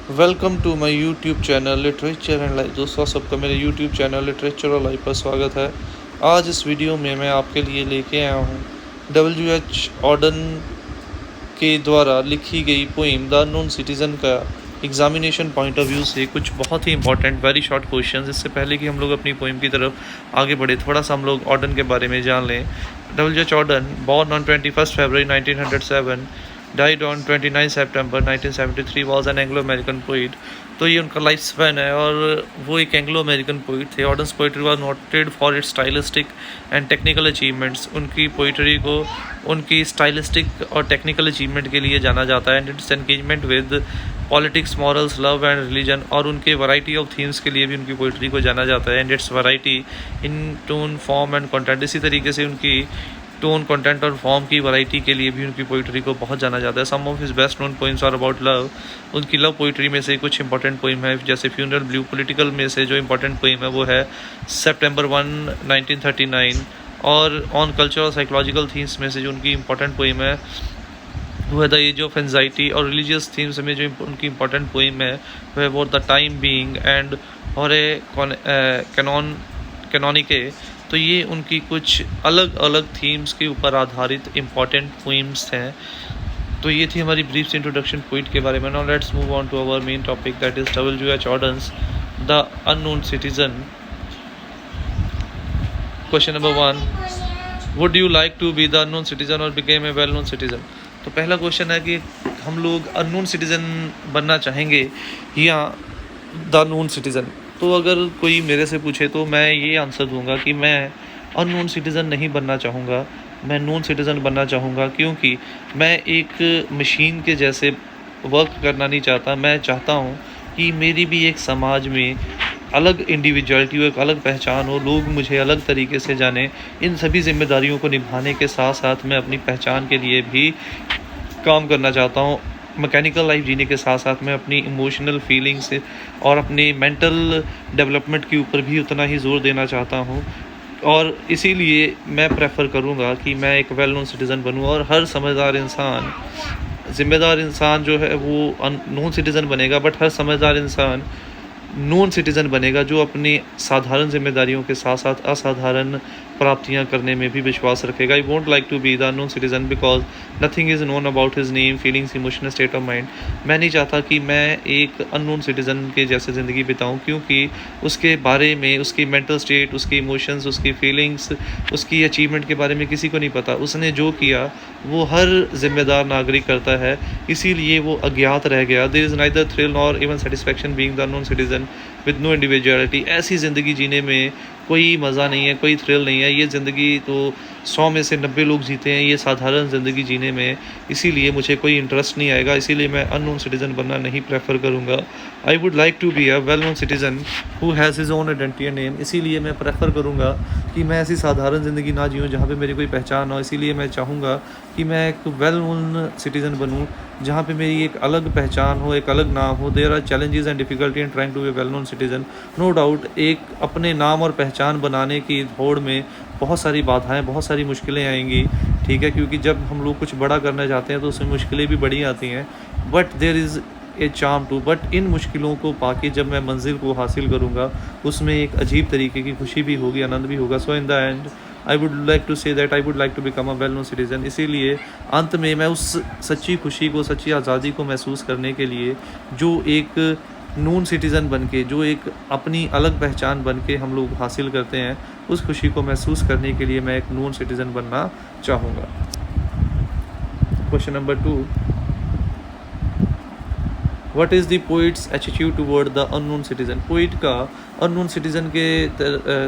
Welcome to my YouTube channel literature and life. दोस्तों, सबका मेरे यूट्यूब चैनल लिटरेचर और लाइफ पर स्वागत है। आज इस वीडियो में मैं आपके लिए लेके आया हूँ डब्ल्यू.एच. ऑडन के द्वारा लिखी गई पोइम द अननोन सिटीज़न का एग्जामिनेशन पॉइंट ऑफ व्यू से कुछ बहुत ही इंपॉर्टेंट वेरी शॉर्ट क्वेश्चंस। इससे पहले कि हम लोग अपनी पोइम की तरफ आगे बढ़े, थोड़ा सा हम लोग ऑडन के बारे में जान लें। WH. Auden, born on 21 February 1907, died on 29 September 1973, was an Anglo-American poet। तो ये उनका लाइफ स्पैन है और वो एक एंग्लो अमेरिकन पोइट थे। Auden's poetry was noted for its stylistic and technical achievements. उनकी पोइट्री को उनकी स्टाइलिस्टिक और टेक्निकल अचीवमेंट के लिए जाना जाता है। And it's engagement with politics, morals, love and religion, और उनके वैरायटी ऑफ थीम्स के लिए भी उनकी पोइट्री को जाना जाता है। And it's variety in tone, form and content. इसी तरीके से उनकी टोन, कंटेंट और फॉर्म की वैरायटी के लिए भी उनकी पोइट्री को बहुत जाना जाता है। Some of his best known poems are about love. उनकी लव पोइट्री में से कुछ इंपॉर्टेंट पोइम है, जैसे फ्यूनरल ब्लू। पॉलिटिकल में से जो इंपॉर्टेंट पोइम है वो है सितंबर 1, 1939। और ऑन कल्चर और साइकोलॉजिकल थीम्स में से जो उनकी इंपॉर्टेंट पोइम है वो है द एज ऑफ एंजाइटी। और रिलीजियस थीम्स में जो उनकी इंपॉर्टेंट पोइम है वो है वो द टाइम बीइंग एंड और कैनोनिके। तो ये उनकी कुछ अलग अलग थीम्स के ऊपर आधारित इम्पॉर्टेंट पोइम्स हैं। तो ये थी हमारी ब्रीफ इंट्रोडक्शन पोइट के बारे में। Now let's move on to our main topic, that is W H. Auden's the unknown citizen. Question number 1, would you like to be the unknown citizen और became a well known citizen? तो पहला question है कि हम लोग unknown citizen बनना चाहेंगे या द नोन सिटीजन। तो अगर कोई मेरे से पूछे तो मैं ये आंसर दूंगा कि मैं अननोन सिटीज़न नहीं बनना चाहूँगा, मैं नोन सिटीज़न बनना चाहूँगा। क्योंकि मैं एक मशीन के जैसे वर्क करना नहीं चाहता। मैं चाहता हूँ कि मेरी भी एक समाज में अलग इंडिविजुअलिटी हो, एक अलग पहचान हो, लोग मुझे अलग तरीके से जाने। इन सभी जिम्मेदारियों को निभाने के साथ साथ मैं अपनी पहचान के लिए भी काम करना चाहता हूँ। मैकेनिकल लाइफ जीने के साथ साथ मैं अपनी इमोशनल फीलिंग्स और अपनी मेंटल डेवलपमेंट के ऊपर भी उतना ही जोर देना चाहता हूँ। और इसीलिए मैं प्रेफर करूँगा कि मैं एक वेल नोन सिटीज़न बनूँ। और हर समझदार इंसान, ज़िम्मेदार इंसान जो है वो नॉन सिटीज़न बनेगा, बट हर समझदार इंसान नॉन सिटीज़न बनेगा जो अपनी साधारण जिम्मेदारियों के साथ साथ असाधारण प्राप्तियां करने में भी विश्वास रखेगा। I won't like to be the unknown citizen because nothing is known about his name, feelings, emotional state of mind. मैं नहीं चाहता कि मैं एक अननोन सिटीज़न के जैसे ज़िंदगी बिताऊं, क्योंकि उसके बारे में, उसकी मेंटल स्टेट, उसकी इमोशंस, उसकी फीलिंग्स, उसकी अचीवमेंट के बारे में किसी को नहीं पता। उसने जो किया वो हर जिम्मेदार नागरिक करता है, इसीलिए वो अज्ञात रह गया। There is neither thrill nor even satisfaction being the unknown citizen with no individuality. ऐसी ज़िंदगी जीने में कोई मज़ा नहीं है, कोई थ्रिल नहीं है। ये ज़िंदगी तो 100 में से 90 लोग जीते हैं ये साधारण ज़िंदगी जीने में, इसीलिए मुझे कोई इंटरेस्ट नहीं आएगा। इसीलिए मैं अननोन सिटीज़न बनना नहीं प्रेफर करूँगा। I would like to be a well known citizen who has his own identity and name. इसीलिए मैं प्रेफर करूँगा कि मैं ऐसी साधारण ज़िंदगी ना जीऊँ जहाँ पे मेरी कोई पहचान हो। इसीलिए मैं चाहूँगा कि मैं एक वेल नोन सिटीज़न बनूँ जहाँ पे मेरी एक अलग पहचान हो, एक अलग नाम हो। There are challenges and difficulty in trying to be well known citizen, no doubt. एक अपने नाम और पहचान बनाने की होड़ में बहुत सारी बाधाएं, बहुत सारी मुश्किलें आएंगी, ठीक है। क्योंकि जब हम लोग कुछ बड़ा करना चाहते हैं तो उसमें मुश्किलें भी बड़ी आती हैं, but there is a charm too. But इन मुश्किलों को पाके जब मैं मंजिल को हासिल करूँगा उसमें एक अजीब तरीके की खुशी भी होगी, आनंद भी होगा। So in the end I would like to say that I would like to become a well known citizen. इसीलिए अंत में मैं उस सच्ची खुशी को, सच्ची आज़ादी को महसूस करने के लिए जो एक नून सिटीज़न बन के, जो एक अपनी अलग पहचान बन के हम लोग हासिल करते हैं, उस खुशी को महसूस करने के लिए मैं एक नून सिटीज़न बनना चाहूँगा। Question number 2, what is the poets attitude toward the unknown citizen? Poet का अननोन सिटीज़न के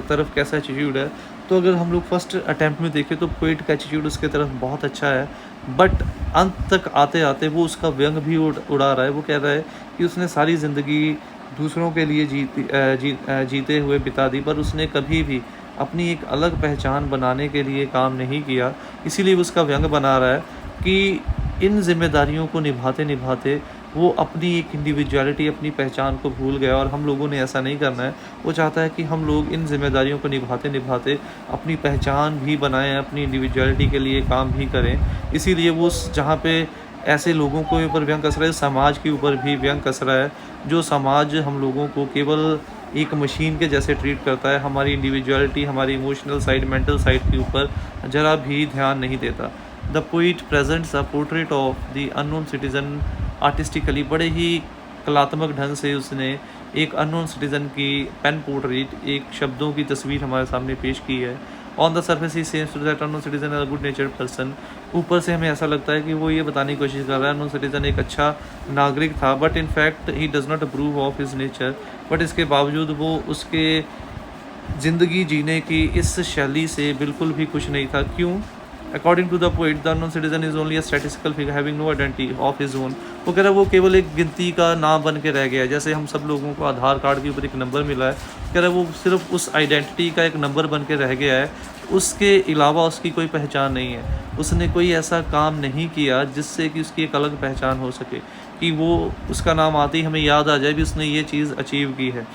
तरफ कैसा एटीट्यूड है? तो अगर हम लोग फर्स्ट अटैम्प्ट में देखें तो पोइट का एटीट्यूड उसके तरफ बहुत अच्छा है, बट अंत तक आते आते वो उसका व्यंग भी उड़ा रहा है। वो कह रहा है कि उसने सारी ज़िंदगी दूसरों के लिए जीते हुए बिता दी, पर उसने कभी भी अपनी एक अलग पहचान बनाने के लिए काम नहीं किया। इसीलिए उसका व्यंग बना रहा है कि इन जिम्मेदारियों को निभाते निभाते वो अपनी एक इंडिविजुअलिटी, अपनी पहचान को भूल गया। और हम लोगों ने ऐसा नहीं करना है। वो चाहता है कि हम लोग इन जिम्मेदारियों को निभाते निभाते अपनी पहचान भी बनाएं, अपनी इंडिविजुअलिटी के लिए काम भी करें। इसीलिए वो जहाँ पे ऐसे लोगों के ऊपर व्यंग कस रहा है, समाज के ऊपर भी व्यंग कस रहा है, जो समाज हम लोगों को केवल एक मशीन के जैसे ट्रीट करता है, हमारी इंडिविजुअलिटी, हमारी इमोशनल साइड, मेंटल साइड के ऊपर ज़रा भी ध्यान नहीं देता। The poet presents a portrait of the unknown citizen artistically, बड़े ही कलात्मक ढंग से उसने एक अननोन सिटीजन की पेन पोर्ट्रेट, एक शब्दों की तस्वीर हमारे सामने पेश की है। On the surface he seems to that unknown citizen a good natured person, ऊपर से हमें ऐसा लगता है कि वो ये बताने की कोशिश कर रहा है अननोन सिटीजन एक अच्छा नागरिक था, but in fact he does not approve of his nature, but इसके बावजूद वो उसके ज़िंदगी जीने की इस शैली से बिल्कुल भी खुश नहीं था। क्यों? According to the poet the unknown citizen is only a statistical figure having no identity of his own. वो कह रहा है वो केवल एक गिनती का नाम बन के रह गया है, जैसे हम सब लोगों को आधार कार्ड के ऊपर एक नंबर मिला है, कह रहा है वो सिर्फ उस आइडेंटिटी का एक नंबर बन के रह गया है, उसके अलावा उसकी कोई पहचान नहीं है। उसने कोई ऐसा काम नहीं किया जिससे कि उसकी एक अलग पहचान हो सके, कि वो उसका नाम आते ही हमें याद आ जाए भी उसने ये चीज़ अचीव की है।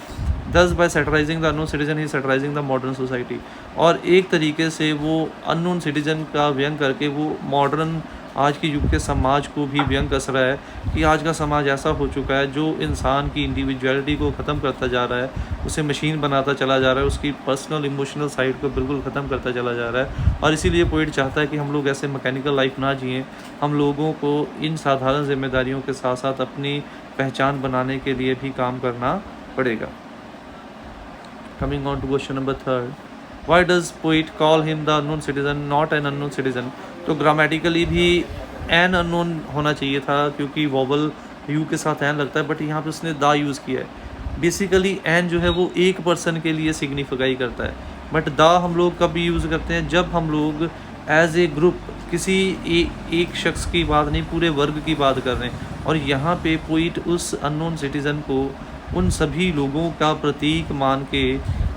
Thus by satirising the unknown citizen he satirising the modern society, और एक तरीके से वो अननोन सिटीजन का व्यंग करके वो मॉडर्न आज के युग के समाज को भी व्यंग कस रहा है कि आज का समाज ऐसा हो चुका है जो इंसान की इंडिविजुअलिटी को ख़त्म करता जा रहा है, उसे मशीन बनाता चला जा रहा है, उसकी पर्सनल इमोशनल साइड को बिल्कुल ख़त्म करता चला जा रहा है। और इसीलिए पोइट चाहता है कि हम लोग ऐसे मैकेनिकल लाइफ ना जिएं, हम लोगों को इन साधारण जिम्मेदारियों के साथ साथ अपनी पहचान बनाने के लिए भी काम करना पड़ेगा। Coming on to question number 3, why does poet call him the unknown citizen, not an unknown citizen? तो ग्रामेटिकली भी एन अननोन होना चाहिए था, क्योंकि वॉवल यू के साथ एन लगता है, बट यहाँ पे उसने दा यूज़ किया है। बेसिकली एन जो है वो एक पर्सन के लिए सिग्निफाई करता है, बट दा हम लोग कब यूज़ करते हैं? जब हम लोग एज ए ग्रुप किसी एक शख्स की बात नहीं, पूरे वर्ग की बात कर रहे हैं। और यहाँ पे पोइट उस अननोन सिटीज़न को उन सभी लोगों का प्रतीक मान के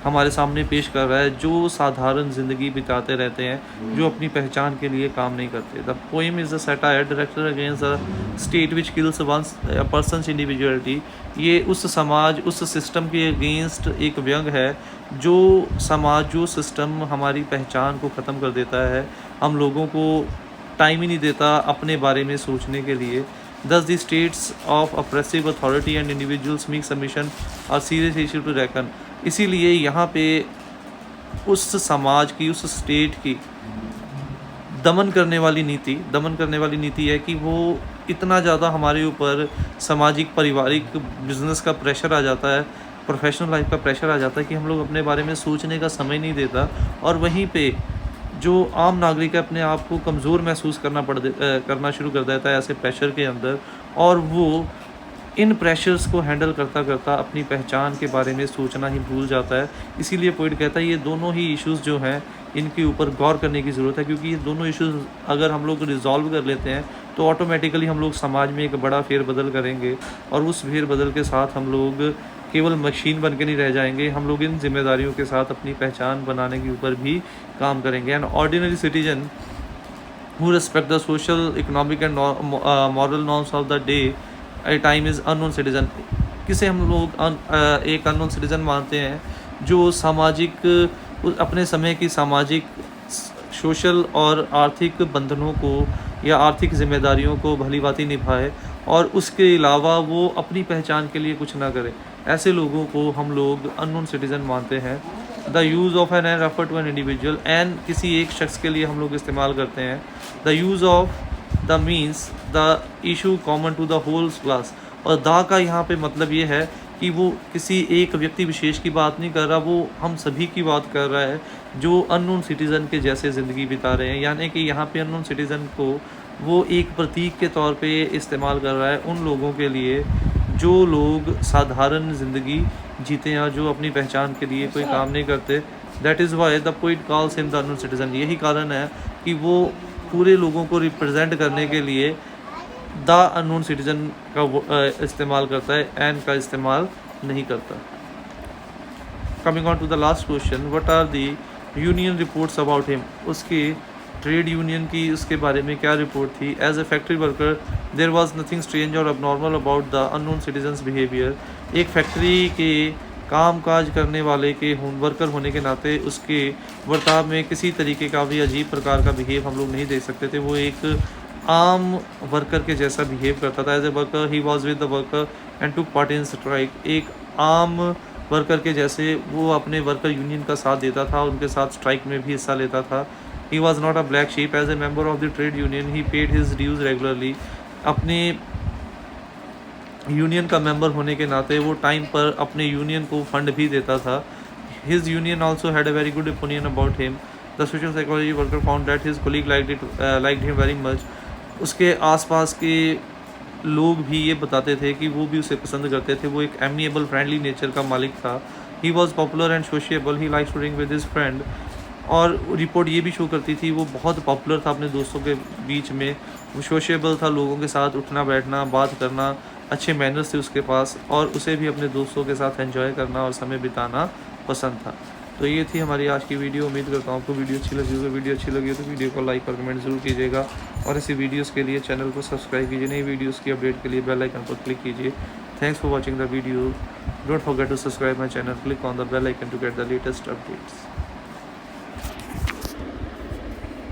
हमारे सामने पेश कर रहा है जो साधारण ज़िंदगी बिताते रहते हैं, जो अपनी पहचान के लिए काम नहीं करते। The poem is a satire directed against the state which kills one's persons individuality. ये उस समाज, उस सिस्टम के अगेंस्ट एक व्यंग है, जो समाज, जो सिस्टम हमारी पहचान को ख़त्म कर देता है, हम लोगों को टाइम ही नहीं देता अपने बारे में सोचने के लिए। Thus, the states of oppressive authority and individuals make submission a serious issue to reckon। इसीलिए यहाँ पे उस समाज की, उस स्टेट की दमन करने वाली नीति है कि वो इतना ज़्यादा हमारे ऊपर सामाजिक, पारिवारिक, बिजनेस का प्रेशर आ जाता है, प्रोफेशनल लाइफ का प्रेशर आ जाता है कि हम लोग अपने बारे में सोचने का समय नहीं देता। और वहीं पे जो आम नागरिक है अपने आप को कमज़ोर महसूस करना शुरू कर देता है ऐसे प्रेशर के अंदर, और वो इन प्रेशर्स को हैंडल करता करता अपनी पहचान के बारे में सोचना ही भूल जाता है। इसीलिए पोइट कहता है ये दोनों ही इश्यूज़ जो हैं इनके ऊपर गौर करने की ज़रूरत है, क्योंकि ये दोनों इश्यूज़ अगर हम लोग रिजॉल्व कर लेते हैं तो ऑटोमेटिकली हम लोग समाज में एक बड़ा फेरबदल करेंगे, और उस फेरबदल के साथ हम लोग केवल मशीन बन के नहीं रह जाएंगे, हम लोग इन जिम्मेदारियों के साथ अपनी पहचान बनाने के ऊपर भी काम करेंगे। And ordinary citizen who respect the social, economic and moral norms of the day at time is unknown citizen। किसे हम लोग एक unknown citizen मानते हैं जो सामाजिक, अपने समय की सामाजिक, सोशल और आर्थिक बंधनों को या आर्थिक जिम्मेदारियों को भली भांति निभाए, और उसके अलावा वो अपनी पहचान के लिए कुछ ना करे। ऐसे लोगों को हम लोग अननोन सिटीज़न मानते हैं। The use of an refer to an individual, an किसी एक शख्स के लिए हम लोग इस्तेमाल करते हैं। The use of the means the issue common to the whole class, और दा का यहाँ पे मतलब ये है कि वो किसी एक व्यक्ति विशेष की बात नहीं कर रहा, वो हम सभी की बात कर रहा है जो अननोन सिटीज़न के जैसे ज़िंदगी बिता रहे हैं। यानी कि यहाँ पे अननोन सिटीज़न को वो एक प्रतीक के तौर पे इस्तेमाल कर रहा है उन लोगों के लिए जो लोग साधारण ज़िंदगी जीते हैं, जो अपनी पहचान के लिए कोई काम नहीं करते। That is why the poet calls him the unknown citizen. यही कारण है कि वो पूरे लोगों को रिप्रेजेंट करने के लिए द अननोन सिटीज़न का इस्तेमाल करता है, एन का इस्तेमाल नहीं करता। Coming on to the last question, what are the union reports about him. उसकी ट्रेड यूनियन की उसके बारे में क्या रिपोर्ट थी? As a factory worker there was nothing strange और abnormal about the unknown citizen's behaviour. एक फैक्ट्री के काम काज करने वाले के वर्कर होने के नाते उसके बर्ताव में किसी तरीके का भी अजीब प्रकार का बिहेव हम लोग नहीं देख सकते थे। वो एक आम वर्कर के जैसा बिहेव करता था। As a worker he was with the worker and took part in strike. एक आम वर्कर के जैसे वो अपने वर्कर यूनियन का साथ देता था, उनके साथ स्ट्राइक में भी हिस्सा लेता था। He was not a black sheep. As a member of the trade union he paid his dues regularly. अपने यूनियन का मेंबर होने के नाते वो टाइम पर अपने यूनियन को फंड भी देता था। His union also had a very good opinion about him. The social psychology worker found that his colleague liked him very much. उसके आसपास के लोग भी ये बताते थे कि वो भी उसे पसंद करते थे। वो एक एमिएबल फ्रेंडली नेचर का मालिक था। He was popular and sociable. He likes to drink with his friend. और रिपोर्ट ये भी शो करती थी वो बहुत पॉपुलर था अपने दोस्तों के बीच में। वो सोशिएबल था, लोगों के साथ उठना बैठना, बात करना, अच्छे मैनर्स थे उसके पास, और उसे भी अपने दोस्तों के साथ एंजॉय करना और समय बिताना पसंद था। तो ये थी हमारी आज की वीडियो। उम्मीद करता हूँ आपको वीडियो अच्छी लगी होगी। वीडियो अच्छी लगी हो तो वीडियो को लाइक और कमेंट जरूर कीजिएगा, और ऐसी वीडियोस के लिए चैनल को सब्सक्राइब कीजिए। नई वीडियोस की अपडेट के लिए बेल आइकन पर क्लिक कीजिए। Thanks for watching the video. Don't forget to subscribe my channel, click on the bell icon to get the latest updates.